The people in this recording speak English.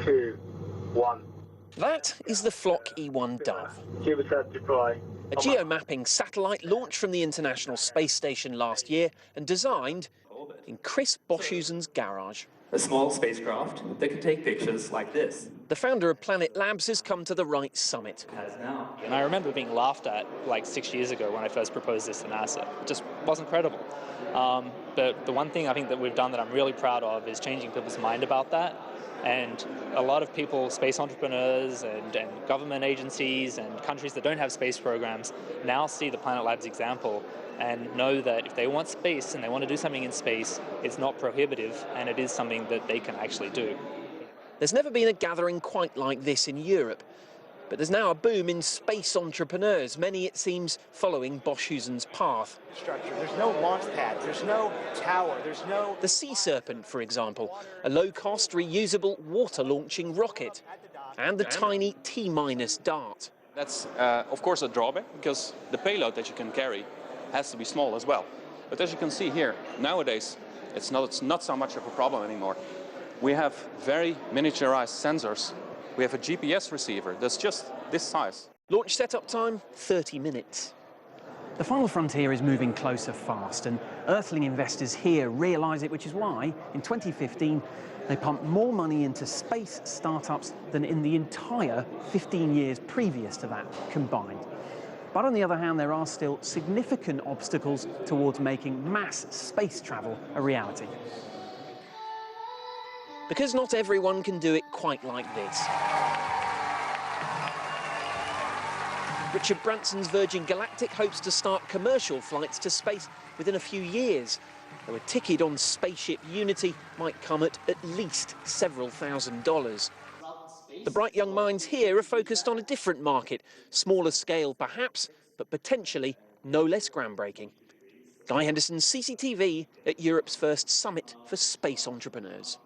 2, 1. That is the Flock E1 Dove, Cubesat deploy. a geomapping satellite launched from the International Space Station last year and designed in Chris Boshuizen's garage. A small spacecraft that can take pictures like this. The founder of Planet Labs has come to the right summit. And I remember being laughed at like 6 years ago when I first proposed this to NASA. It just wasn't credible. But the one thing I think that we've done that I'm really proud of is changing people's mind about that. And a lot of people, space entrepreneurs and government agencies and countries that don't have space programs now see the Planet Labs example and know that if they want space and they want to do something in space, it's not prohibitive and it is something that they can actually do. There's never been a gathering quite like this in Europe, but there's now a boom in space entrepreneurs, many, it seems, following Boshuizen's path. There's no launch pad, there's no tower, there's no... The Sea Serpent, for example, a low-cost, reusable, water-launching rocket, and the tiny T- Dart. That's, of course, a drawback, because the payload that you can carry has to be small as well. But as you can see here, nowadays, it's not so much of a problem anymore. We have very miniaturized sensors. We have a GPS receiver that's just this size. Launch setup time, 30 minutes. The final frontier is moving closer fast, and Earthling investors here realise it, which is why, in 2015, they pumped more money into space startups than in the entire 15 years previous to that combined. But on the other hand, there are still significant obstacles towards making mass space travel a reality. Because not everyone can do it quite like this. Richard Branson's Virgin Galactic hopes to start commercial flights to space within a few years, though a ticket on Spaceship Unity might come at least several $1,000s. The bright young minds here are focused on a different market, smaller scale perhaps, but potentially no less groundbreaking. Guy Henderson, CCTV, at Europe's first summit for space entrepreneurs.